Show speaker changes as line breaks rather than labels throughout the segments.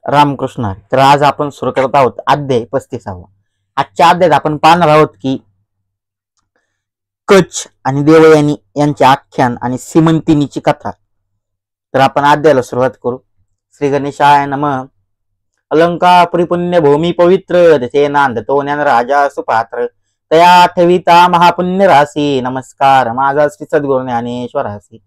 रामकृष्ण हरी. तर आज आपण सुरू करत आहोत अध्याय 35. आजच्या अध्यायात आपण पाहणार आहोत की कच्छ आणि देवयानी यांचे आख्यान आणि सीमंतिनीची कथा. तर आपण अध्यायाला सुरुवात करू. श्री गणेशाय नमः. अलंकापुरी पुण्य भूमी पवित्र तिथे नांदतो ज्ञान राजा सुपात्र तया ठेविता महापुण्य राशी. नमस्कार माझा श्री सद्गुरू ज्ञानेश्वरासी.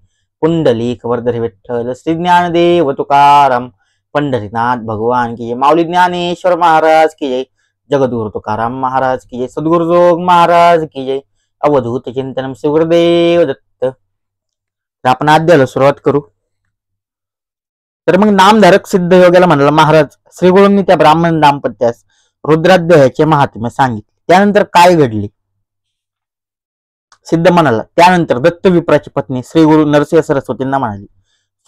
पुंडलिक वरदरी विठ्ठल श्री ज्ञानदेव तुकाराम पंढरीनाथ भगवान की जय. माऊली ज्ञानेश्वर महाराज की जय. जगद्गुरु तुकाराम महाराज की जय. सद्गुरु जोग महाराज की जय. अवधूत चिंतनम श्री गुरुदेव दत्त. तर आपण अध्यायाला सुरुवात करू. तर मग नामधारक सिद्ध योग्याला म्हणाला महाराज, श्री गुरूंनी त्या ब्राह्मण दाम्पत्यास रुद्राध्यायाचे महात्म्य सांगितले. त्यानंतर काय घडले? सिद्ध म्हणाला, त्यानंतर दत्त विप्राची पत्नी श्री गुरु नरसिंह सरस्वतींना म्हणाली,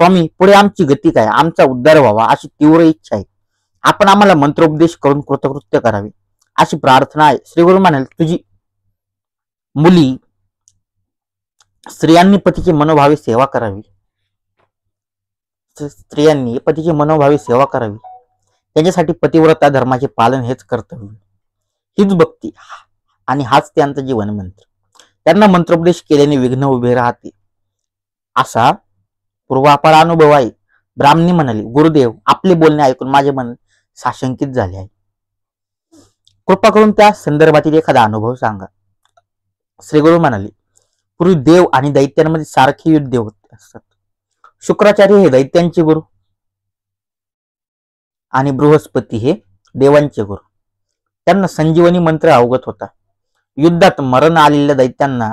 स्वामी पुढे आमची गती काय? आमचा उद्धार व्हावा अशी तीव्र इच्छा आहे. आपण आम्हाला मंत्रोपदेश करून कृतकृत्य करावे अशी प्रार्थना आहे. श्री गुरु म्हणाले, तुझी मुली स्त्रियांनी पतीची मनोभावी सेवा करावी. स्त्रियांनी पतीची मनोभावी सेवा करावी. त्यांच्यासाठी पतिव्रता धर्माचे पालन हेच कर्तव्य, हीच भक्ती आणि हाच त्यांचा जीवन मंत्र. त्यांना मंत्रोपदेश केल्याने विघ्न उभे राहते असा पूर्वापार अनुभव आहे. ब्राह्मणी म्हणाली, गुरुदेव आपले बोलणे ऐकून माझे मन साशंकित झाले आहे. कृपा करून त्या संदर्भातील एखादा अनुभव सांगा. श्री गुरु म्हणाले, पूर्वी देव आणि दैत्यांमध्ये सारखे युद्ध होत असतात. शुक्राचार्य हे दैत्यांचे गुरु आणि बृहस्पती हे देवांचे गुरु. त्यांना संजीवनी मंत्र अवगत होता. युद्धात मरण आलेल्या दैत्यांना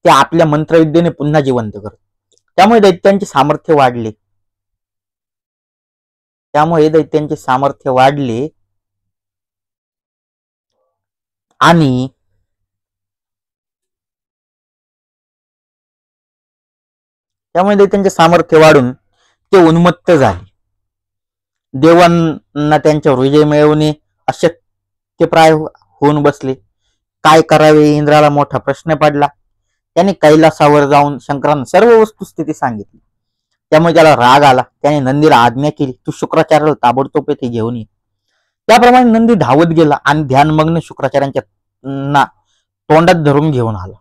ते आपल्या मंत्रविद्येने पुन्हा जिवंत करत. त्यामुळे दैत्यांचे सामर्थ्य वाढले. आणि त्यामुळे दैत्यांचे सामर्थ्य वाढून ते उन्मत्त झाले. देवांना त्यांच्यावर विजय मिळवणे अशक्यप्राय होऊन बसले. काय करावे इंद्राला मोठा प्रश्न पडला. त्याने कैलासावर जाऊन शंकरांना सर्व वस्तुस्थिती सांगितली. त्यामुळे त्याला राग आला. त्याने नंदीला आज्ञा केली, तू शुक्राचार्याला ताबडतोब येथे घेऊन ये. त्याप्रमाणे नंदी धावत गेला आणि ध्यानमग्न शुक्राचार्यांच्या तोंडात धरून घेऊन आला.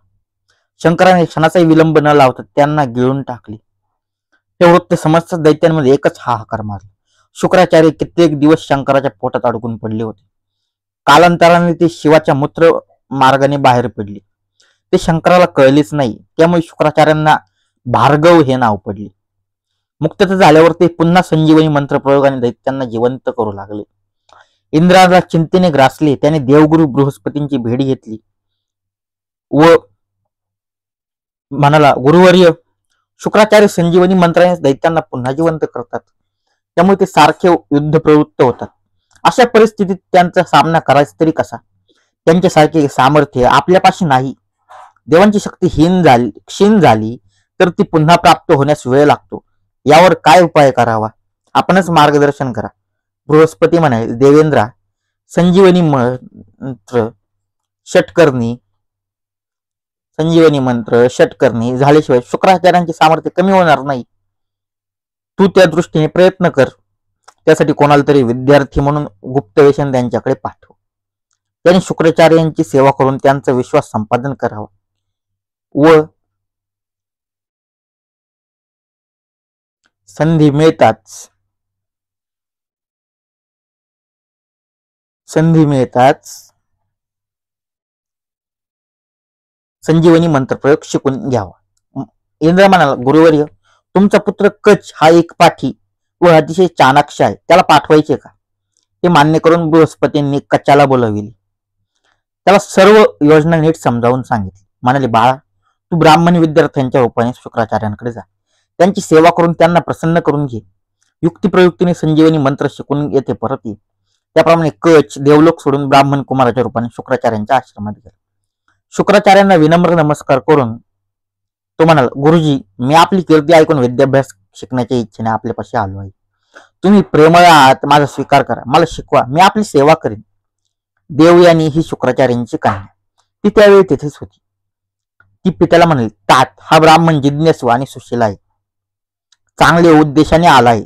शंकराने क्षणाचाही विलंब न लावता त्यांना गिळून टाकले. हे वृत्त समस्त दैत्यांमध्ये एकच हाहाकार मारला. शुक्राचार्य कित्येक दिवस शंकराच्या पोटात अडकून पडले होते. कालांतराने ते शिवाच्या मूत्र मार्गाने बाहेर पडले. ते शंकराला कळलेच नाही. त्यामुळे शुक्राचार्यांना भार्गव हे नाव पडले. मुक्तता झाल्यावर ते पुन्हा संजीवनी मंत्र प्रयोगाने दैत्यांना जिवंत करू लागले. इंद्राला चिंतेने ग्रासले. त्याने देवगुरु बृहस्पतींची भेट घेतली व म्हणाला, गुरुवर्य, शुक्राचार्य संजीवनी मंत्राने दैत्यांना पुन्हा जिवंत करतात. त्यामुळे ते सारखे युद्ध प्रवृत्त होतात. अशा परिस्थितीत त्यांचा सामना करायचा तरी कसा? त्यांच्यासारखे सामर्थ्य आपल्यापाशी नाही. देवांची शक्ती क्षीण झाली तर ती पुन्हा प्राप्त होण्यास वेळ लागतो. यावर काय उपाय करावा? आपणच मार्गदर्शन करा. बृहस्पती म्हणाले, देवेंद्रा, संजीवनी मंत्र षटकर्णी झाल्याशिवाय शुक्राचार्यांचे सामर्थ्य कमी होणार नाही. तू त्या दृष्टीने प्रयत्न कर. त्यासाठी कोणाला तरी विद्यार्थी म्हणून गुप्तवेशन त्यांच्याकडे पाठव. त्यांनी शुक्राचार्यांची सेवा करून त्यांचा विश्वास संपादन करावा व संधी मिळताच संजीवनी मंत्र प्रयोग शिकून घ्यावा. इंद्र म्हणाला, गुरुवर्य, तुमचा पुत्र कच्छ हा एक पाठी व अतिशय चाणाक्ष आहे. त्याला पाठवायचे का? ते मान्य करून बृहस्पतींनी कच्चाला बोलविले. त्याला सर्व योजना नीट समजावून सांगितली. म्हणाले, बाळा, तू ब्राह्मणी विद्यार्थ्यांच्या रूपाने शुक्राचार्यांकडे जा. त्यांची सेवा करून त्यांना प्रसन्न करून घे. युक्तिप्रयुक्तीने संजीवनी मंत्र शिकून येथे परत ये. त्याप्रमाणे कच्छ देवलोक सोडून ब्राह्मण कुमाराच्या रूपाने शुक्राचार्यांच्या आश्रमात गेला. शुक्राचार्यांना विनम्र नमस्कार करून तो म्हणाला, गुरुजी, मी आपली कीर्ती ऐकून विद्याभ्यास शिकण्याच्या इच्छेने आपल्यापाशी आलो आहे. तुम्ही प्रेमळ आहात, माझा स्वीकार करा. मला शिकवा, मी आपली सेवा करेन. देवयानी ही शुक्राचार्यांची कन्या. ती त्यावेळी तिथेच होती. ती पित्याला म्हणाली, तात, हा ब्राह्मण जिज्ञासू आणि सुशील आहे. चांगल्या उद्देशाने आलाय.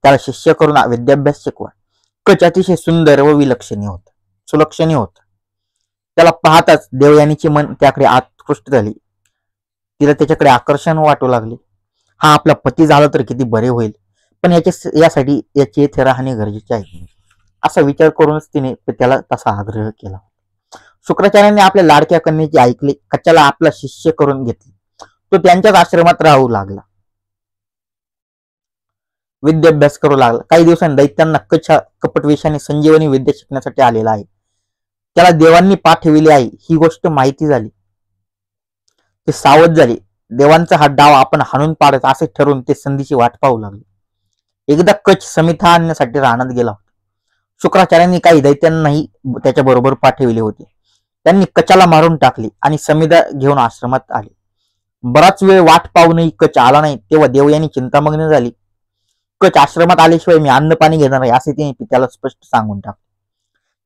त्याला शिष्य करून विद्याभ्यास शिकवा. कच अतिशय सुंदर व सुलक्षणीय होता. त्याला पाहताच देवयानीचे मन त्याकडे आकृष्ट झाले. तिला त्याच्याकडे आकर्षण वाटू लागले. हा आपला पती झाला तर किती बरे होईल, पण यासाठी याची येथे राहणे गरजेचे आहे, असा विचार करूनच तिने त्याला तसा आग्रह केला. शुक्राचार्यांनी आपल्या लाडक्या कन्येचे ऐकले. कच्याला आपला शिष्य करून घेतले. तो त्यांच्याच आश्रमात राहू लागला, विद्याभ्यास करू लागला. काही दिवसांनी दैत्यांना कच्छ कपटवेशाने संजीवनी विद्या शिकण्यासाठी आलेला आहे, त्याला देवांनी पाठविले आहे, ही गोष्ट माहिती झाली. ते सावध झाले. देवांचा हा डाव आपण हाणून पाडत असे ठरवून ते संधीची वाट पाहू लागले. एकदा कच्छ समिधा आणण्यासाठी रानात गेला होता. शुक्राचार्यांनी काही दैत्यांनाही त्याच्या बरोबर पाठविले होते. त्यांनी कचाला मारून टाकले आणि समिधा घेऊन आश्रमात आले. बराच वेळ वाट पाहूनही कच्छ आला नाही, तेव्हा देवयानी चिंतामग्न झाली. कच्छ आश्रमात आल्याशिवाय मी अन्न पाणी घेणार आहे, असे तिने त्याला स्पष्ट सांगून टाकले.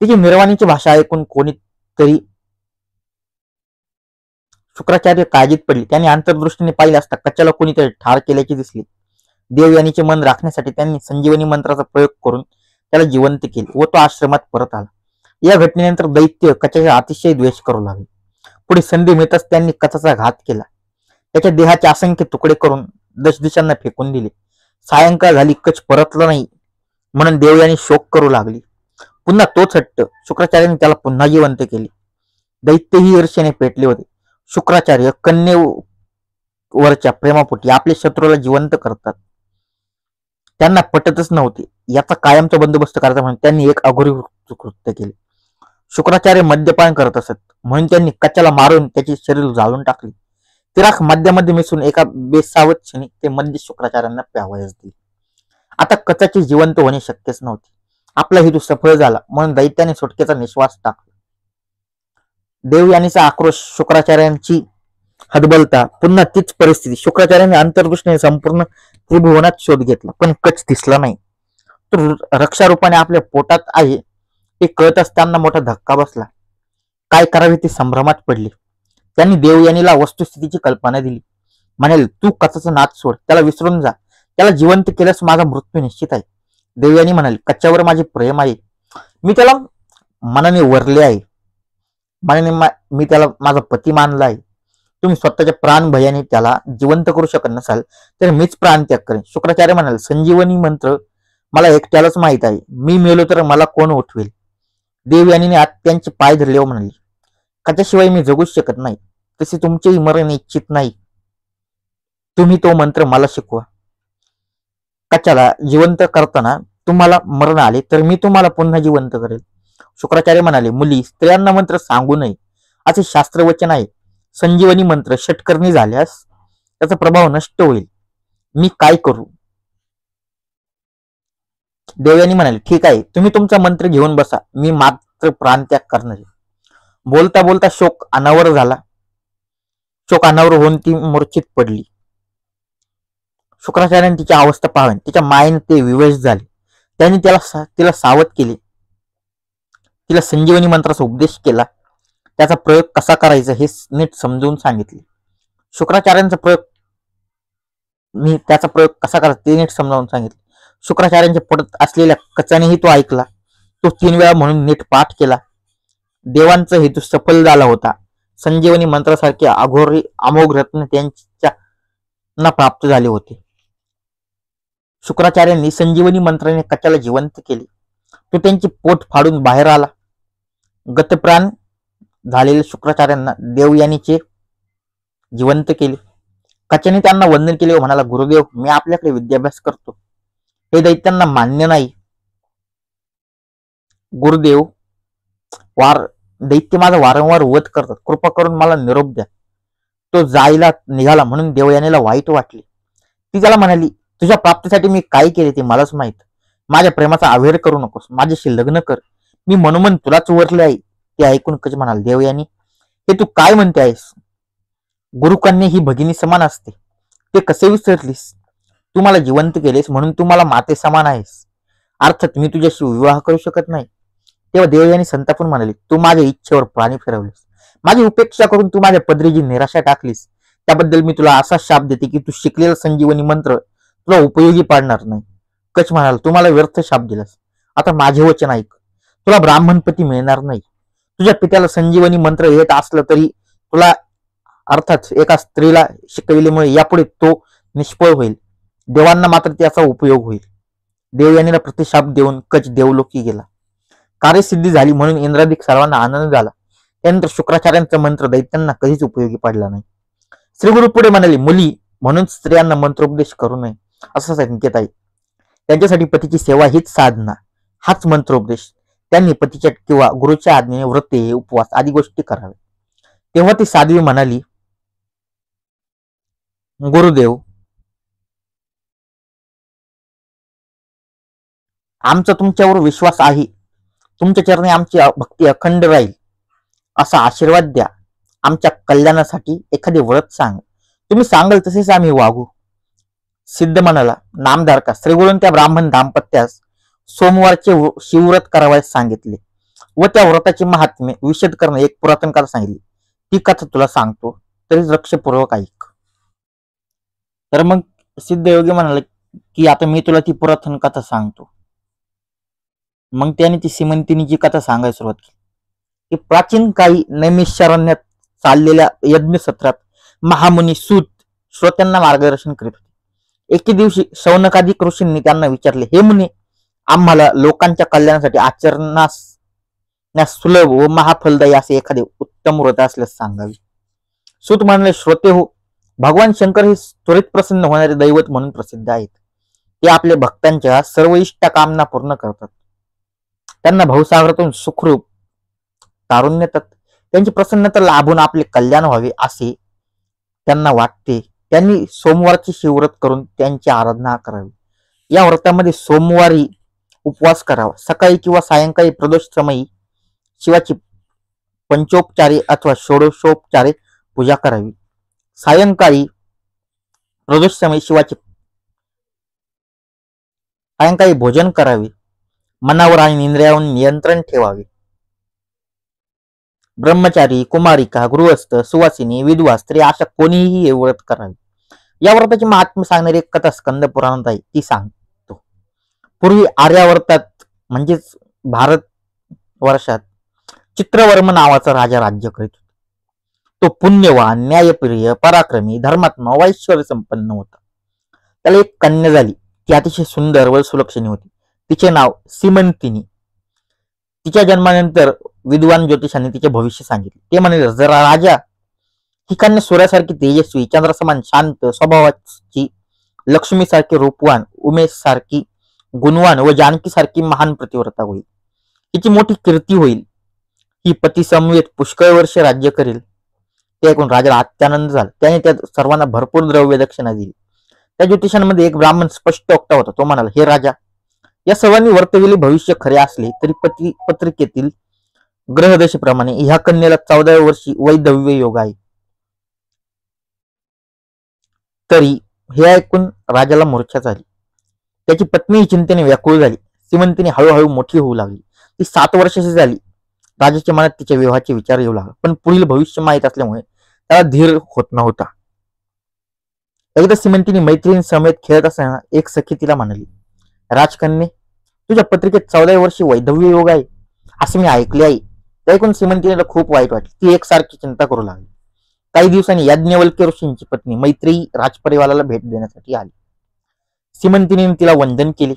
तिची निर्वाणीची भाषा ऐकून कोणीतरी शुक्राचार्य काळजीत पडले. त्यांनी अंतर्दृष्टीने पाहिले असता कच्च्याला कोणीतरी ठार केल्याचे दिसले. देवयानीचे मन राखण्यासाठी त्यांनी संजीवनी मंत्राचा प्रयोग करून त्याला जिवंत केले व तो आश्रमात परत आला. या घटनेनंतर दैत्य कच्याचा अतिशय द्वेष करू लागले. पुढे संधी मिळताच त्यांनी कचाचा घात केला. त्याच्या देहाचे असंख्य तुकडे करून दशदिशांना फेकून दिले. सायंकाळ झाली, कच्छ परतला नाही म्हणून देवयानी शोक करू लागली. पुन्हा तोच हट्ट. शुक्राचार्यांनी त्याला पुन्हा जिवंत केले. दैत्यही ईर्ष्येने पेटले होते. शुक्राचार्य कन्येवरच्या प्रेमापोटी आपल्या शत्रूला जिवंत करतात, त्यांना पटतच नव्हते. याचा कायमचा बंदोबस्त करायचा म्हणून त्यांनी एक अघोरी कृत्य केले. शुक्राचार्य मद्यपान करत असत म्हणून त्यांनी कच्याला मारून त्याचे शरीर जाळून टाकले. तिराख मद्यामध्ये मिसळून एका बेसावत क्षणी ते मद्य शुक्राचार्यांना प्यावयास दिले. आता कचाचे जिवंत होणे शक्यच नव्हते. आपला हेतू सफळ झाला म्हणून दैत्याने सुटकेचा निश्वास टाकला. देवयानीचा आक्रोश शुक्राचार्यांची हतबलता. पुन्हा तीच परिस्थिती. शुक्राचार्यांनी अंतर्दृष्टीने संपूर्ण त्रिभुवनात शोध घेतला, पण कच्छ दिसला नाही. तो रक्षारूपाने आपल्या पोटात आहे हे कळताच त्यांना मोठा धक्का बसला. काय करावे ते संभ्रमात पडले. त्यांनी देवयानीला वस्तुस्थितीची कल्पना दिली. म्हणाले, तू कचाचा नाद सोड, त्याला विसरून जा. त्याला जिवंत केल्यास माझा मृत्यू निश्चित आहे. देवयानी म्हणाले, कच्यावर माझे प्रेम आहे. मी त्याला मनाने वरले आहे. मनाने मी त्याला माझा पती मानला आहे. तुम्ही स्वतःच्या प्राण भयाने त्याला जिवंत करू शकत नसाल तर मीच प्राण त्याग करेन. शुक्राचार्य म्हणाले, संजीवनी मंत्र मला एकट्यालाच माहित आहे. मी मेलो तर मला कोण उठवेल? देवयानीने त्यांचे पाय धरले व म्हणाले, कच्याशिवाय मी जगूच शकत नाही. तसे तुमचेही मरण इच्छित नाही. तुम्ही तो मंत्र मला शिकवा. कच्याला जिवंत करताना तुम्हाला मरण आले तर मी तुम्हाला पुन्हा जिवंत करेल. शुक्राचार्य म्हणाले, मुली स्त्रियांना मंत्र सांगू नये असे शास्त्रवचन आहे. संजीवनी मंत्र षटकर्णी झाल्यास त्याचा प्रभाव नष्ट होईल. मी काय करू? देवयानी म्हणाले, ठीक आहे, तुम्ही तुमचा मंत्र घेऊन बसा, मी मात्र प्राणत्याग करणार. बोलता बोलता शोक अनावर होऊन ती मूर्छित पडली. शुक्राचार्याने तिची अवस्था पाहावी, तिच्या मायेने ते विवश झाले. त्यांनी तिला सावध केले, तिला संजीवनी मंत्राचा उपदेश केला, त्याचा प्रयोग कसा करायचा हे नीट समजून सांगितले. शुक्राचार्यांचा त्याचा प्रयोग कसा करायचा ते नीट समजावून सांगितले. शुक्राचार्यांच्या पडत असलेल्या कचानेही तो ऐकला. तो 3 वेळा म्हणून नीट पाठ केला. देवांचा हेतू सफल झाला होता. संजीवनी मंत्रासारखे अघोरी अमोघ रत्न त्यांना प्राप्त झाले होते. शुक्राचार्यांनी संजीवनी मंत्राने कच्याला जिवंत केले. तो त्यांचे पोट फाडून बाहेर आला. गतप्राण झालेल्या शुक्राचार्यांना देवयानीचे जिवंत केले. कच्याने त्यांना वंदन केले व म्हणाला, गुरुदेव, मी आपल्याकडे विद्याभ्यास करतो, हे दैत्यांना मान्य नाही. गुरुदेव, दैत्य माझा वारंवार वध करतात, कृपा करून मला निरोप द्या. तो जायला निघाला म्हणून देवयानीला वाईट वाटले. ती त्याला म्हणाली, तुझ्या प्राप्तीसाठी मी काय केले ते मलाच माहित. माझ्या प्रेमाचा अवेर करू नकोस, माझ्याशी लग्न कर. मी मनोमन तुलाच वरले आहे. ते ऐकून कच म्हणाल, देवयानी, हे तू काय म्हणते आहेस? गुरुकन्या ही भगिनी समान असते, ते कसे विसरलीस? तू मला जिवंत केलेस म्हणून तू मला माते समान आहेस. अर्थात मी तुझ्याशी विवाह करू शकत नाही. तेव्हा देवयानी संतापून म्हणाली, तू माझ्या इच्छेवर पाणी फिरवलीस. माझी उपेक्षा करून तू माझ्या पदरी जी निराशा टाकलीस त्याबद्दल मी तुला असा शाप देते की तू शिकलेला संजीवनी मंत्र तुला उपयोगी पडणार नाही. कच म्हणाला, तुम्हाला व्यर्थ शाप दिलास. आता माझे वचन ऐक. तुला ब्राह्मणपती मिळणार नाही. तुझ्या पित्याला संजीवनी मंत्र येत असलं तरी तुला, अर्थात एका स्त्रीला शिकविल्यामुळे, यापुढे तो निष्फळ होईल. देवांना मात्र त्याचा उपयोग होईल. देवयानीला प्रतिशाप देऊन कच देवलोकी गेला. कार्यसिद्धी झाली म्हणून इंद्रादिक सर्वांना आनंद झाला. त्यानंतर शुक्राचार्यांचा मंत्र दैत्यांना कधीच उपयोगी पडला नाही. श्रीगुरु पुढे म्हणाले, मुली म्हणून स्त्रियांना मंत्रोपदेश करू नये असा संकेत आहे. त्यांच्यासाठी पतीची सेवा हीच साधना, हाच मंत्रोपदेश. त्यांनी पतीच्या किंवा गुरुच्या आज्ञेने व्रते, उपवास आदी गोष्टी कराव्या. तेव्हा ती साध्वी म्हणाली, गुरुदेव, आमचा तुमच्यावर विश्वास आहे. तुमच्या चरणी आमची भक्ती अखंड राहील. असा आशीर्वाद द्या. आमच्या कल्याणासाठी एखादे व्रत सांग. तुम्ही सांगाल तसेच आम्ही वागू. सिद्ध म्हणाला, नामधारका, श्रीगुरूंनी त्या ब्राह्मण दाम्पत्यास सोमवारचे शिवव्रत करावयास सांगितले व त्या व्रताचे महात्म्य विशद करणं एक पुरातन कथा सांगितली. ती कथा तुला सांगतो, तरी लक्षपूर्वक ऐक. तर मग सिद्ध योगी म्हणाले की आता मी तुला ती पुरातन कथा सांगतो. मग त्याने ती सीमंतिनीची कथा सांगायला सुरुवात केली. की प्राचीन काळी नैमिषारण्यात चाललेल्या यज्ञ सत्रात महामुनी सूत श्रोत्यांना मार्गदर्शन करीत होते. एके दिवशी शौनकादिक ऋषींनी त्यांना विचारले, हे मुनी, आम्हाला लोकांच्या कल्याणासाठी आचरणास सुलभ व महाफलदायी असे एखादे उत्तम व्रत असल्यास सांगावे. सूत म्हणले, श्रोते हो, भगवान शंकर हे त्वरित प्रसन्न होणारे दैवत म्हणून प्रसिद्ध आहेत. ते आपल्या भक्तांच्या सर्व इष्ट कामना पूर्ण करतात. त्यांना भवसागरातून सुखरूप तारून नेतात. त्यांची प्रसन्नता लाभून आपले कल्याण व्हावे असे त्यांना वाटते. त्यांनी सोमवारचे शिवव्रत करून त्यांची आराधना करावी. या व्रतामध्ये सोमवारी उपवास करावा. सकाळी किंवा सायंकाळी प्रदोष समयी शिवाची पंचोपचारे अथवा षोडशोपचारे पूजा करावी. सायंकाळी प्रदोष समयी सायंकाळी भोजन करावे. मनावर आणि इंद्रियावर नियंत्रण ठेवावे. ब्रह्मचारी, कुमारिका, गृहस्थ, सुवासिनी, विधवा स्त्री अशा कोणीही हे व्रत करावे. या व्रताची महात्म्य सांगणारी एक कथा स्कंद पुराणात आहे, ती सांगतो. पूर्वी आर्यावर्तात म्हणजेच भारत वर्षात चित्रवर्म नावाचा राजा राज्य करीत होता. तो पुण्यवान, न्यायप्रिय, पराक्रमी, धर्मात्मा, वैश्वर्य संपन्न होता. त्याला एक कन्या झाली. ती अतिशय सुंदर व सुलक्षणी होती. तिचे नाव सीमंतिनी. तिच्या जन्मानंतर विद्वान ज्योतिषांनी तिचे भविष्य सांगितले. ते म्हणाले, जरा राजा, ही कन्या सूर्यासारखी तेजस्वी, चंद्रासमान शांत स्वभावाची, लक्ष्मीसारखी रूपवान, उमेश सारखी गुणवान व जानकी सारखी महान प्रतिव्रता होईल. हिची मोठी कीर्ती होईल. ही पती समवेत पुष्कळ वर्ष राज्य करेल. ते ऐकून राजाला अत्यानंद झाला. त्याने त्या सर्वांना भरपूर द्रव्य दक्षिणा दिली. त्या ज्योतिषांमध्ये एक ब्राह्मण स्पष्ट वक्ता होता. तो म्हणाला, हे राजा, या सर्वांनी वर्तविले भविष्य खरे असले तरी पत्रिकेतील ग्रहदशेप्रमाणे ह्या कन्येला 14व्या वर्षी वैधव्य योग आहे. तरी हे ऐकून राजाला मूर्छा झाली. त्याची पत्नी चिंतेने व्याकुळ झाली. सीमंतिनी हळूहळू मोठी होऊ लागली. ती 7 वर्षाची झाली. राजाच्या मनात तिच्या विवाहाचे विचार येऊ लागला, पण पुढील भविष्य माहीत असल्यामुळे त्याला धीर होत नव्हता. एकदा सीमंतिनी मैत्रीण समेत खेळत असताना एक सखी तिला म्हणाली, राजकन्ये, तुझ्या पत्रिकेत 14व्या वर्षी वैधव्य योग आहे असे मी ऐकले आहे. ते ऐकून सीमंतिनीला खूप वाईट वाटले. ती एकसारखी चिंता करू लागली. काही दिवसांनी याज्ञवल्क्य ऋषींची पत्नी मैत्रेयी राजपरिवाराला भेट देण्यासाठी आली. सीमंतिनीने तिला वंदन केले.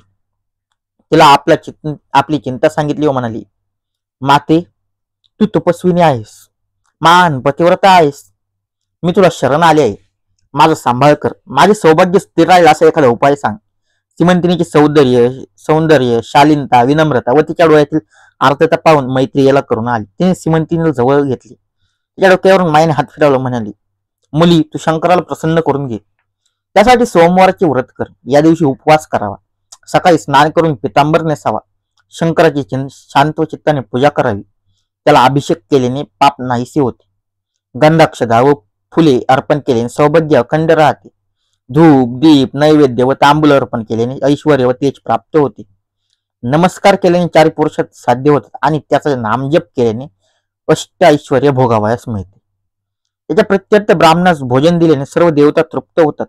तिला आपली चिंता सांगितली व म्हणाली, माते, तू तपस्विनी आहेस, महान पतिव्रता आहेस. मी तुला शरण आले आहे. माझा सांभाळ कर. माझे सौभाग्य स्थिर राहील असा एखादा उपाय सांग. सीमंतिनीचे सौंदर्य, शालीनता, विनम्रता व तिच्या डोळ्यातील आर्तता पाहून मैत्रियेला करून आली. तिने सीमंतिनीला जवळ घेतली. तिच्या डोक्यावरून मायेने हात फिरवला. म्हणाली, मुली, तू शंकराला प्रसन्न करून घे. त्यासाठी सोमवारचे व्रत कर. या दिवशी उपवास करावा. सकाळी स्नान करून पितांबर नेसावा. शंकराची शांत चित्ताने पूजा करावी. त्याला अभिषेक केल्याने पाप नाहीसे होते. गंधाक्षदा व फुले अर्पण केल्याने सौभाग्य अखंड राहते. धूप, दीप, नैवेद्य व तांबूल अर्पण केल्याने ऐश्वर्य व तेज प्राप्त होते. नमस्कार केल्याने 4 पुरुषार्थ साध्य होतात आणि त्याचा नामजप केल्याने अष्ट ऐश्वर्य भोगावयास मिळते. त्याच्या प्रत्यर्थ ब्राह्मणास भोजन दिल्याने सर्व देवता तृप्त होतात.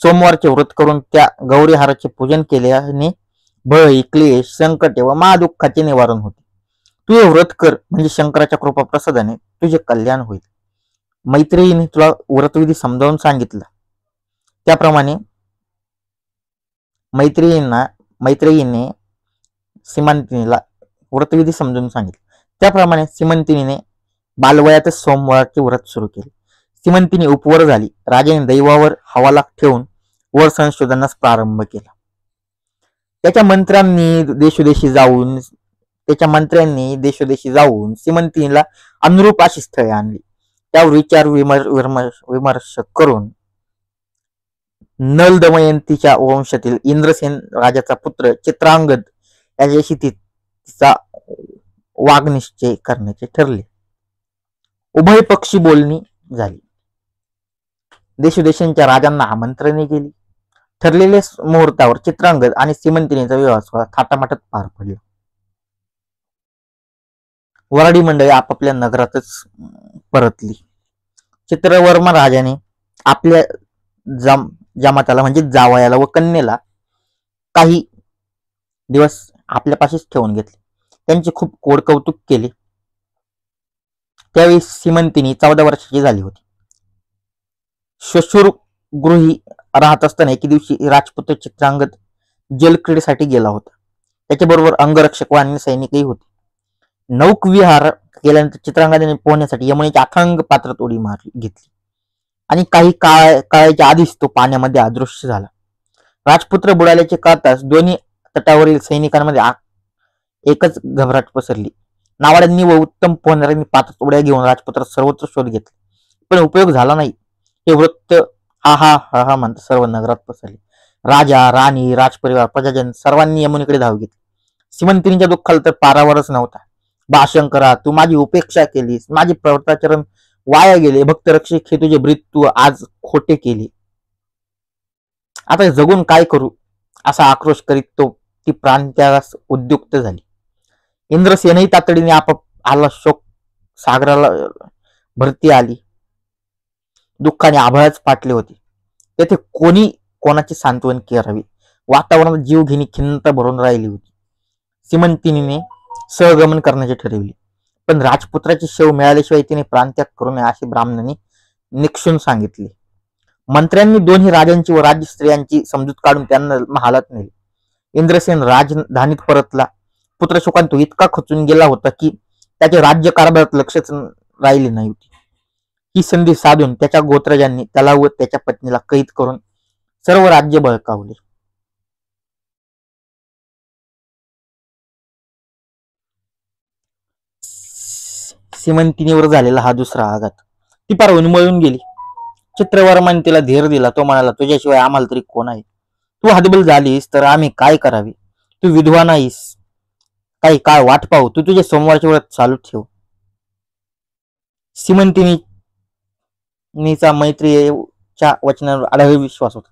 सोमवारचे व्रत करून त्या गौरीहाराचे पूजन केल्याने भय, क्लेश, संकटे व महादुःखाचे निवारण होते. तू हे व्रत कर, म्हणजे शंकराच्या कृपा प्रसादाने तुझे कल्याण होईल. मैत्रेयीने तुला व्रतविधी समजावून सांगितला. त्याप्रमाणे मैत्रेयीने सीमंतिनीला व्रतविधी समजून सांगितले. त्याप्रमाणे सीमंतिनीने बालवयातच सोमवारचे व्रत सुरू केले. सीमंतिनी उपवर झाली. राजाने दैवावर हवाला ठेवून वर संशोधनास प्रारंभ केला. त्याच्या मंत्र्यांनी देशोदेशी जाऊन सीमंतिनीला अनुरूप अशी स्थळे आणली. त्यावर विचार विमर्श करून नल दमयंतीच्या वंशातील इंद्रसेन राजाचा पुत्र चित्रांगद याच्याशी तिचा वागनिश्चय करण्याचे ठरले. उभय पक्षी बोलणी झाली. देशोदेशांच्या राजांना आमंत्रणे गेली. ठरलेल्या मुहूर्तावर चित्रांगद आणि सीमंतिनीचा विवाह सोहळा थाटामाटात पार पडला. वराडी मंडळी आपापल्या नगरातच परतली. चित्रवर्मा राजाने आपल्या जमाताला म्हणजे जावयाला व कन्येला काही दिवस आपल्यापाशीच ठेवून घेतले. त्यांचे खूप कोडकौतुक केले. त्यावेळी सीमंतिनी 14 वर्षाची झाली होती. श्वशुर गृही राहत असताना एके दिवशी राजपुत्र चित्रांगद जलक्रीडेसाठी गेला होता. त्याच्याबरोबर अंगरक्षक व अन्य सैनिकही होते. नौकविहार केल्यानंतर चित्रांगदाने पोहण्यासाठी यमुनेच्या अथांग पात्रात उडी घेतली आणि काही काळाच्या आधीच तो पाण्यामध्ये अदृश्य झाला. राजपुत्र बुडाल्याचे कळताच दोन्ही तटावरील सैनिकांमध्ये एकच घबराट पसरली. नावाड्यांनी व उत्तम पोहणाऱ्यांनी पात्रात उड्या घेऊन राजपुत्रात सर्वत्र शोध घेतला, पण उपयोग झाला नाही. हे वृत्त हा हा हा हा म्हणता सर्व नगरात पसरले. राजा, राणी, राजपरिवार, प्रजाजन सर्वांनी यमुनेकडे धाव घेतली. सीमंतिनीच्या दुःखाला तर पारावरच नव्हता. बा शंकरा, तू माझी उपेक्षा केलीस, माझे प्रवृत्ताचरण वाया गेले. भक्त रक्षक हे तुझे ब्रीत तू आज खोटे केले. आता जगून काय करू असा आक्रोश करीत ती प्राणत्यागास उद्युक्त झाली. इंद्रसेनही तातडीने आला शोक सागराला भरती आली. दुःखाने आभाळच फाटले होते. तेथे कोणी कोणाची सांत्वन करावी. वातावरणात जीवघेणी खिन्नता भरून राहिली होती. सीमंतिनीने सहगमन करण्याचे ठरविले, पण राजपुत्राची शेव मिळाल्याशिवाय तिने प्राणत्याग करू नये असे ब्राह्मणांनी निक्षून सांगितले. मंत्र्यांनी दोन्ही राजांची व राज्य स्त्रियांची समजूत काढून त्यांना महालात नेले. इंद्रसेन राजधानीत परतला. पुत्रशोकांत तो इतका खचून गेला होता की त्याचे राज्य कारभारात लक्षच राहिले नाही होती. ही संधी साधून त्याच्या गोत्रजांनी त्याला व त्याच्या पत्नीला कैद करून सर्व राज्य बळकावले. सीमंतिनीवर झालेला हा दुसरा आघात. ती पार उन्मळून गेली. चित्रवर्माने तिला धीर दिला. तो म्हणाला, तुझ्याशिवाय आम्हाला तरी कोण आहे? तू हतबल झालीस तर आम्ही काय करावे? तू विधवा नाहीस. काही काळ वाट पाहू. तू तुझे सोमवारचे व्रत चालू ठेव. सीमंतिनीचा मैत्रियेच्या वचनावर अढळ विश्वास होता.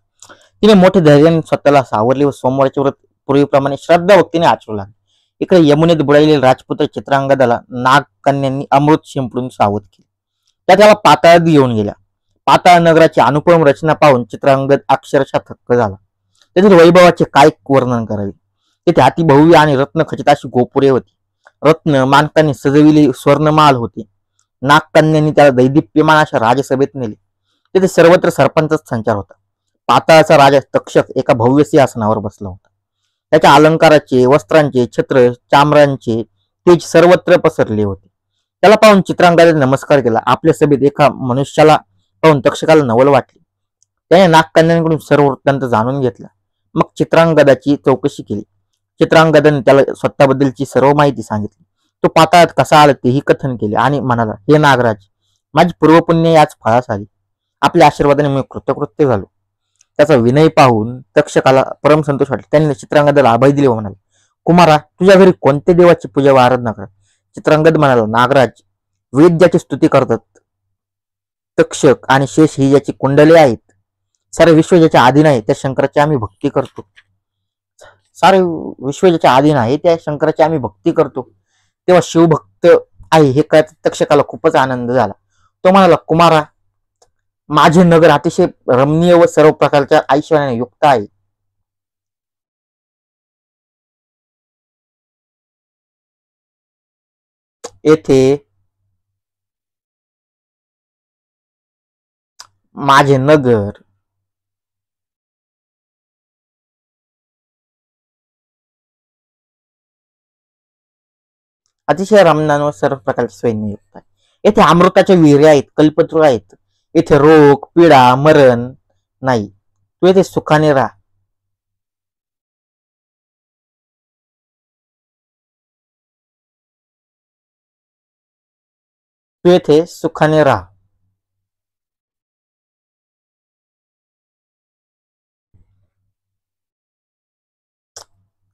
तिने मोठे धैर्याने स्वतःला सावरले व सोमवारचे व्रत पूर्वीप्रमाणे श्रद्धा भक्तीने आचरू लागले. इकडे यमुनेत बुडालेले राजपुत्र चित्रांगदाला नागकन्यांनी अमृत शिंपडून सावध केले. त्या त्याला पाताळात घेऊन गेल्या. पाताळ नगराची अनुपम रचना पाहून चित्रांगद अक्षरशः थक्क झाला. तेथील वैभवाचे काय वर्णन करावे. तेथे अतिभव्य आणि रत्नखचित अशी गोपुरे होती. रत्न मानकांनी सजविले स्वर्णमाल होते. नागकन्यांनी त्याला दैदिप्यमान अशा राजसभेत नेले. तेथे सर्वत्र सर्पांचाच संचार होता. पाताळाचा राजा तक्षक एका भव्य सिंहासनावर बसला होता. त्याच्या अलंकाराचे, वस्त्रांचे, छत्र चामरांचे तेज सर्वत्र पसरले होते. त्याला पाहून चित्रांगदाने नमस्कार केला. आपल्या सभेत एका मनुष्याला पाहून तक्षकाला नवल वाटले. त्याने नागकन्यांकडून सर्व वृत्तांत जाणून घेतला. मग चित्रांगदाची चौकशी केली. चित्रांगदाने त्याला स्वतःबद्दलची सर्व माहिती सांगितली. तो पाताळात कसा आला तेही कथन केले आणि म्हणाला, हे नागराज, माझी पूर्वपुण्य याच फळास आली. आपल्या आशीर्वादाने मी कृतकृत्य झालो. त्याचा विनय पाहून तक्षकाला परम संतोष वाटला. त्यांनी चित्रांगदाला अभय दिले व म्हणाले, कुमारा, तुझ्या घरी कोणत्या देवाची पूजा व आराधना करत? चित्रांगद म्हणाला, नागराज, वेद ज्याची स्तुती करतात, तक्षक आणि शेष ही ज्याची कुंडले आहेत, सारे विश्व ज्याच्या अधीन आहे त्या शंकराची आम्ही भक्ती करतो. सारे विश्व ज्याच्या अधीन आहे त्या शंकराची आम्ही भक्ती करतो. तेव्हा शिवभक्त आहे हे कळत तक्षकाला खूपच आनंद झाला. तो म्हणाला, कुमारा, माझे नगर अतिशय रमणीय व सर्व प्रकारच्या ऐश्वर्याने युक्त आहे. येथे माझे नगर अतिशय रमणान व सर्व प्रकारच्या सोयीने युक्त आहे. येथे अमृताच्या विहिरी आहेत, कल्पतरू आहेत. येथे रोग, पीडा, मरण नाही. तू येथे सुखाने राहा. तू येथे सुखाने राहा.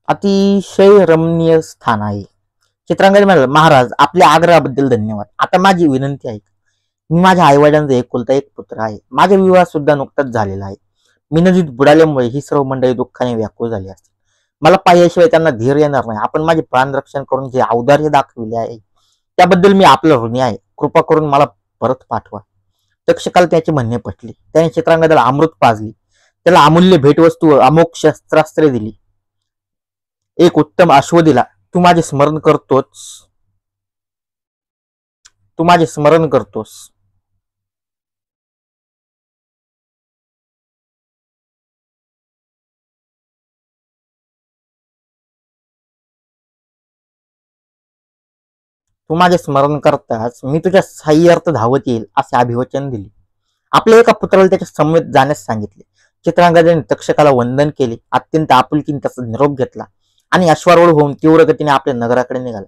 अतिशय रमणीय स्थान आहे. चित्रांगद म्हणाला, महाराज आपल्या आग्रहाबद्दल धन्यवाद. आता माझी विनंती आहे. मी माझ्या आईवडिलांचा एकुलता एक पुत्र आहे. माझा विवाह सुद्धा नुकताच झालेला आहे. मी नदीत बुडाल्यामुळे ही सर्व मंडळी दुःखाने व्याकुळ झाली असते. मला पाहिल्याशिवाय त्यांना धीर येणार नाही. आपण माझे प्राणरक्षण करून जे औदार्य दाखविले आहे त्याबद्दल मी आपलं ऋणी आहे. कृपा करून मला परत पाठवा. तक्षकाला त्याचे म्हणणे पटले. त्याने चित्रांगदाला अमृत पाजली, त्याला अमूल्य भेटवस्तू अमोघ शस्त्रास्त्रे दिली, एक उत्तम अश्व दिला. तू माझे स्मरण करतोस, तू माझे स्मरण करतोस. तू माझे स्मरण करताच मी तुझ्या साह्यार्थ धावत येईल असे अभिवचन दिले. आपल्या एका पुत्राला त्याच्या समवेत जाण्यास सांगितले. चित्रांगदाने तक्षकाला वंदन केले, अत्यंत आपुलकीने त्याचा निरोप घेतला आणि अश्वारूढ होऊन तीव्र गतीने आपल्या नगराकडे निघाला.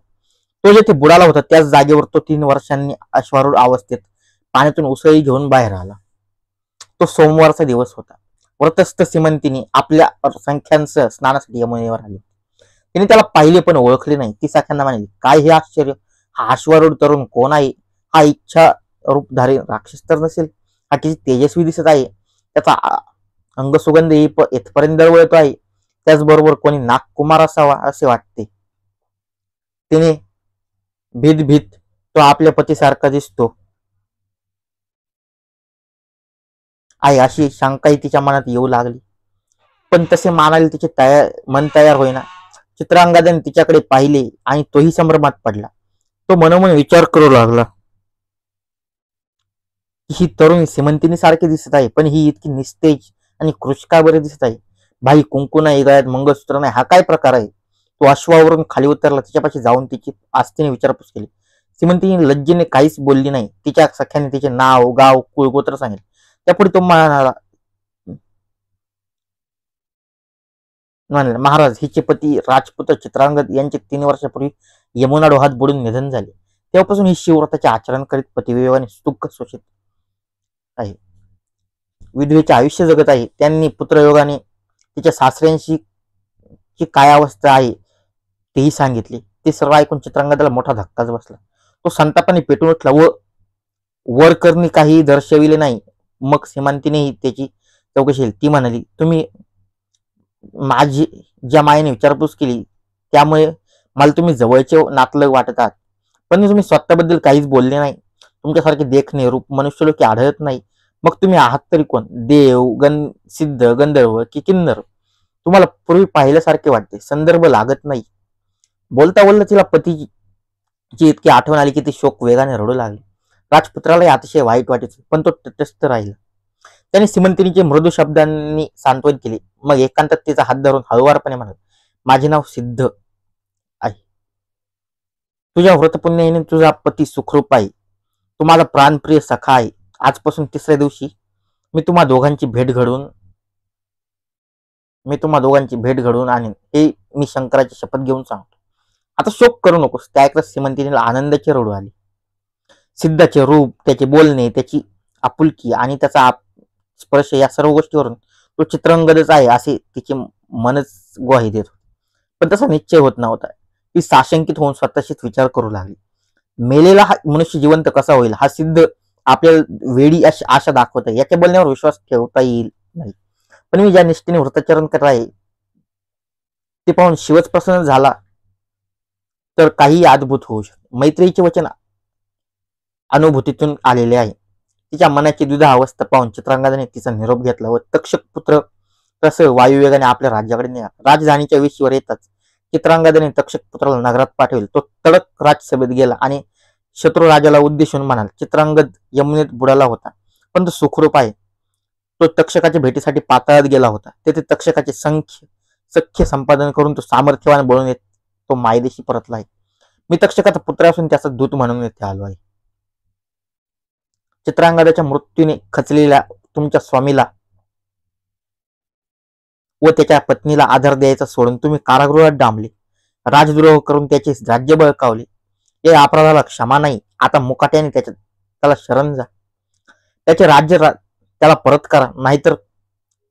तो जेथे बुडाला होता त्याच जागेवर तो 3 वर्षांनी अश्वारूढ अवस्थेत पाण्यातून उसळी घेऊन बाहेर आला. तो सोमवारचा दिवस होता. व्रतस्थ सीमंतीने आपल्या संख्यांसह स्नानासाठी यमुनेवर आली. तिने त्याला पाहिले पण ओळखले नाही. ती सख्यांना म्हणाली, काय हे आश्चर्य! हा अश्वारूढ तरुण कोण आहे? हा इच्छा रूपधारी राक्षस तर नसेल? हा किती तेजस्वी दिसत आहे. त्याचा अंगसुगंध येथपर्यंत दरवळतो आहे. त्याचबरोबर कोणी नागकुमार असावा असे वाटते. तिने भीत भीत तो आपल्या पतीसारखा दिसतो आहे अशी शंकाही तिच्या मनात येऊ लागली. पण तसे मानायला तिचे मन तयार होईना. चित्रांगदाने तिच्याकडे पाहिले आणि तोही संभ्रमात पडला. तो मनोमन विचार करू लागला, ही तरुणी सीमंतिनी सारखी दिसत आहे, पण ही इतकी निस्तेज आणि कृषका बरे दिसत आहे. भाई कुंकू नाही, गळ्यात मंगळसूत्र नाही, हा काय प्रकार आहे? तो अश्वावरून खाली उतरला. तिच्यापाशी जाऊन तिची आस्तीने विचारपूस केली. सीमंतिनी लज्जेने काहीच बोलली नाही. तिच्या सख्याने तिचे नाव, गाव, कुळगोत्र सांगितले. त्यापुढे तो म्हणाला, महाराज हिचे पती राजपुत्र चित्रांगद यांचे 3 वर्षापूर्वी यमुना डोहात बुडून निधन झाले. तेव्हापासून ही शिवव्रताचे आचरण करीत पतिवियोगाने दुःख शोषित आहे. विधवेचे आयुष्य जगत आहे. त्यांनी पुत्रयोगाने तिच्या सासऱ्यांशी ची काय अवस्था आहे तेही सांगितले. ते सर्व ऐकून चित्रांगदाला मोठा धक्काच बसला. तो संतापाने पेटून उठला व वर करणी काही दर्शविले नाही. मग सीमांतीनेही त्याची चौकशी केली. ती म्हणाली, तुम्ही माझी ज्या मायेने विचारपूस केली त्यामुळे मला तुम्ही जवळचे नातलग वाटत आहात, पण तुम्ही स्वतःबद्दल काहीच बोलले नाही. तुमच्यासारखे देखणे रूप मनुष्यलोकी आढळत नाही. मग तुम्ही आहात तरी कोण? देव, सिद्ध, गंधर्व की किन्नर? तुम्हाला पूर्वी पाहिल्यासारखे वाटते, संदर्भ लागत नाही. बोलता बोलता तिला पतीची इतकी आठवण आली की ती शोक वेगाने रडू लागली. राजपुत्रालाही अतिशय वाईट वाटायचे, पण तो तटस्थ राहिला. त्याने सीमंतिनीचे मृदू शब्दांनी सांत्वन केले. मग एकांतात तिचा हात धरून हळुवारपणे म्हणाला, माझे नाव सिद्ध आहे. तुझ्या व्रतपुण्याने तुझा पती सुखरूप आहे. तू माझा प्राणप्रिय सखा आहे. आजपासून 3ऱ्या दिवशी मी तुम्हा दोघांची भेट घडवून आणेन, हे मी शंकराची शपथ घेऊन सांगतो. आता शोक करू नकोस. त्या ऐकताच सीमंतिनीला आनंदाची रडू आली. सिद्धाचे रूप, त्याचे बोलणे, त्याची आपुलकी आणि त्याचा स्पर्श या सर्व गोष्टीवरून तो चित्रांगदच आहे असे तिचे मनच ग्वाही देत होते. पण तसा निश्चय होत नव्हता. ती साशंकित होऊन स्वतःशीच विचार करू लागली, मेलेला हा मनुष्य जिवंत कसा होईल? हा सिद्ध आपल्याला वेडी आशा दाखवत आहे. याच्या बोलण्यावर विश्वास ठेवता येईल नाही. पण मी ज्या निष्ठेने व्रताचरण करत आहे ते पाहून शिवच प्रसन्न झाला तर काही अद्भुत होऊ शकते. मैत्रीचे वचन अनुभूतीतून आलेले आहे. तिच्या मनाची द्विधा अवस्था पाहून चित्रांगदाने तिचा निरोप घेतला व तक्षक पुत्र तसं वायुवेगाने आपल्या राज्याकडे निघाला. राजधानीच्या वेशीवर येताच चित्रांगदाने तक्षक पुत्राला नगरात पाठवले. तो तडक राजसभेत गेला आणि शत्रू राजाला उद्देशून म्हणाला, चित्रांगद यमुनेत बुडाला होता, पण तो सुखरूप आहे. तो तक्षकाच्या भेटीसाठी पाताळात गेला होता. तेथे तक्षकाचे सख्य संपादन करून तो सामर्थ्यवान बनून येत तो मायदेशी परतला आहे. मी तक्षकाचा पुत्र असून त्याचा दूत म्हणून येथे आलो आहे. चित्रांगदाच्या मृत्यूने खचलेल्या तुमच्या स्वामीला व त्याच्या पत्नीला आधार द्यायचा सोडून तुम्ही कारागृहात डांबले, राजद्रोह करून त्याचे राज्य बळकावले. या अपराधाला क्षमा नाही. आता मुकाट्याने त्याला शरण जा. त्याचे राज्य त्याला परत करा, नाहीतर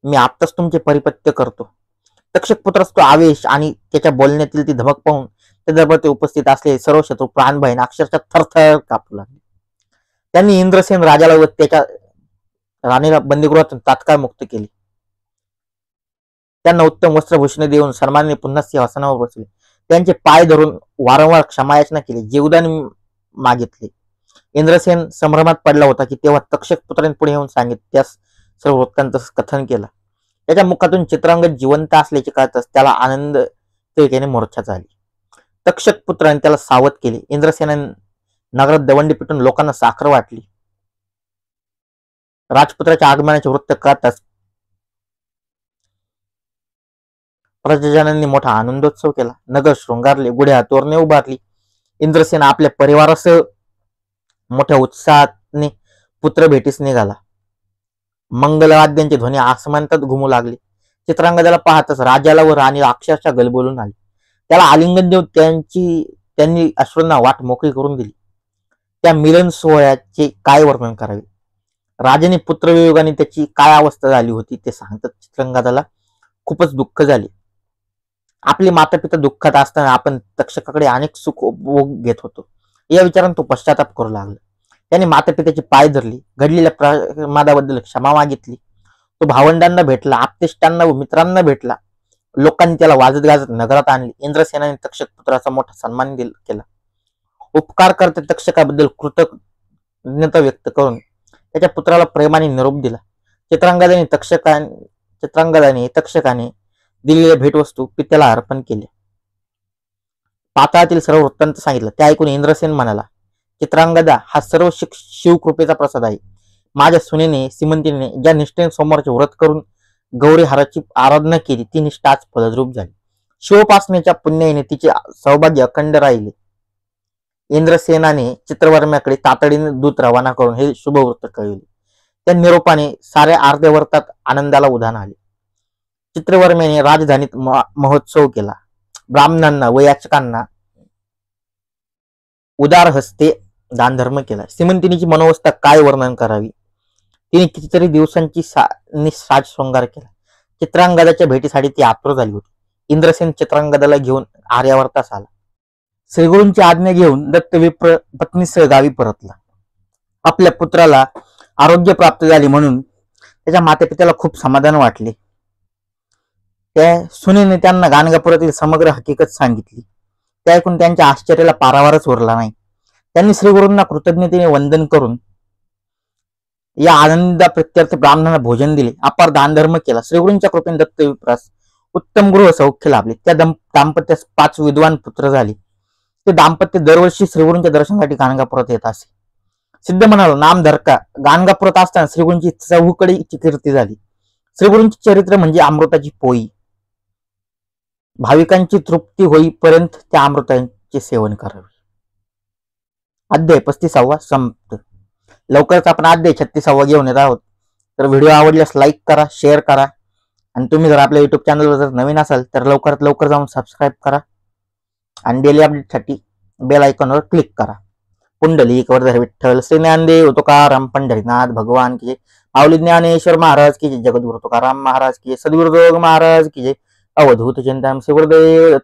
मी आत्ताच तुमचे परिपत्य करतो. तक्षक पुत्रास तो आवेश आणि त्याच्या बोलण्यातील ती धमक पाहून त्या दरबारात उपस्थित असलेले सर्व शत्रू प्राणभयने अक्षरशः थरथर कापू लागले. त्यांनी इंद्रसेन राजाला व त्याच्या राणीला बंदीगृहातून तात्काळ मुक्त केले. त्यांना उत्तम वस्त्रभूषणे देऊन सन्मानाने पुन्हा सिंहासनावर बसले. त्यांचे पाय धरून वारंवार क्षमायाचना केली, जीवदान मागितले. इंद्रसेन संभ्रमात पडला होता की तेव्हा तक्षक पुत्राने पुढे येऊन सांगितले. त्यास सर्व वृत्तांत कथन केला. त्याच्या मुखातून चित्रांगद जिवंत असल्याचे कळताच त्याला आनंद त्याने मोर्चा झाली. तक्षक पुत्राने त्याला सावध केले. इंद्रसेनाने नगरात दवंडी पिटून लोकांना साखर वाटली. राजपुत्राच्या आगमनाचे वृत्त कळताच प्रजाजनांनी मोठा आनंदोत्सव केला. नगर शृंगारले, गुढ्या तोरणे उभारली. इंद्रसेन आपल्या परिवारासह मोठ्या उत्साहाने पुत्र भेटीस निघाला. मंगलवाद्यांचे ध्वनी आसमानात घुमू लागले. चित्रांगदाला पाहतच राजाला व राणीला अक्षरशः गलबोलून आले. त्याला आलिंगन देऊन त्यांनी अश्रूंना वाट मोकळी करून दिली. त्या मिलन सोहळ्याचे काय वर्णन करावे. राजाने पुत्रवियोगाने त्याची काय अवस्था झाली होती ते सांगतात चित्रांगदाला खूपच दुःख झाले. आपले मातापिता दुःखात असताना आपण तक्षकाकडे अनेक सुख उपभोग घेत होतो, या विचाराने तो पश्चाताप करू लागला. त्याने मातापित्याची पाय धरली, घडलेल्या प्रमादाबद्दल क्षमा मागितली. तो भावंडांना भेटला, आप्तेष्टांना व मित्रांना भेटला. लोकांनी त्याला वाजत गाजत नगरात आणले. इंद्रसेनाने तक्षक पुत्राचा मोठा सन्मान केला. उपकार करते तक्षकाबद्दल कृतज्ञता व्यक्त करून त्याच्या पुत्राला प्रेमाने निरोप दिला. चित्रांगदाने तक्षकाने दिलेल्या भेटवस्तू पित्याला अर्पण केल्या. पाताळातील सर्व वृत्तांत सांगितलं. ते ऐकून इंद्रसेन म्हणाला, चित्रांगदा, हा सर्व शिवकृपेचा प्रसाद आहे. माझ्या सुनेने सीमंतीने ज्या निष्ठेने सोमवारचे व्रत करून गौरी हाराची आराधना केली, ती निष्ठा आज फलद्रूप झाली. शिवोपासनेच्या पुण्याने तिचे सौभाग्य अखंड राहिले. इंद्रसेनाने चित्रवर्म्याकडे तातडीने दूत रवाना करून हे शुभवृत्त कळविले. त्या निरोपाने साऱ्या आर्धवर्तात आनंदाला उधाण आले. चित्रवर्म्याने राजधानीत महोत्सव केला. ब्राह्मणांना व याचकांना उदार हस्ते दानधर्म केला. सीमंतिनीची मनोवस्था काय वर्णन करावी. तिने कितीतरी दिवसांची साज शृंगार केला. चित्रांगदाच्या भेटीसाठी ती आतुर झाली होती. इंद्रसेन चित्रांगदाला घेऊन आर्यावर्तास आला. श्रीगुरूंची आज्ञा घेऊन दत्तविप्र पत्नीसह गावी परतला. आपल्या पुत्राला आरोग्य प्राप्त झाले म्हणून त्याच्या मातेपित्याला खूप समाधान वाटले. त्या सुनेने त्यांना गाणगापुरातील समग्र हकीकत सांगितली. ते ऐकून त्यांच्या आश्चर्याला पारावारच उरला नाही. त्यांनी श्रीगुरूंना कृतज्ञतेने वंदन करून या आनंदा प्रत्यर्थ ब्राह्मणांना भोजन दिले, अपार दानधर्म केला. श्रीगुरूंच्या कृपेने दत्तविप्रास उत्तम गृह सौख्य लाभले. त्या दाम्पत्यास 5 विद्वान पुत्र झाले. ते दाम्पत्य दरवर्षी श्रीगुरूंच्या दर्शनासाठी गाणगापुरात येत असे. सिद्ध म्हणालो, नाम धरका गाणगापुरात असताना श्रीगुरूंची चहूकडेची कीर्ती झाली. श्रीगुरूंचे चरित्र म्हणजे अमृताची पोई. भाविकांची तृप्ती होईपर्यंत त्या अमृताचे सेवन करावे. अध्याय 35 संपत. लवकरच आपण अध्याय 36 घेऊन येत आहोत. तर व्हिडिओ आवडल्यास लाईक करा, शेअर करा आणि तुम्ही जर आपल्या युट्यूब चॅनलवर जर नवीन असाल तर लवकरात लवकर जाऊन सबस्क्राईब करा आणि डेली अपडेटसाठी बेल आयकॉनवर क्लिक करा. पुंडलिक वरदहरी विठ्ठल श्री ज्ञानदेव तुकाराम पंढरीनाथ भगवान की जय. माऊली ज्ञानेश्वर महाराज की जय. जगद्गुरु तुकाराम महाराज की जय. सद्गुरुदेव महाराज की जय. अवधूत चिंतन श्री गुरुदेव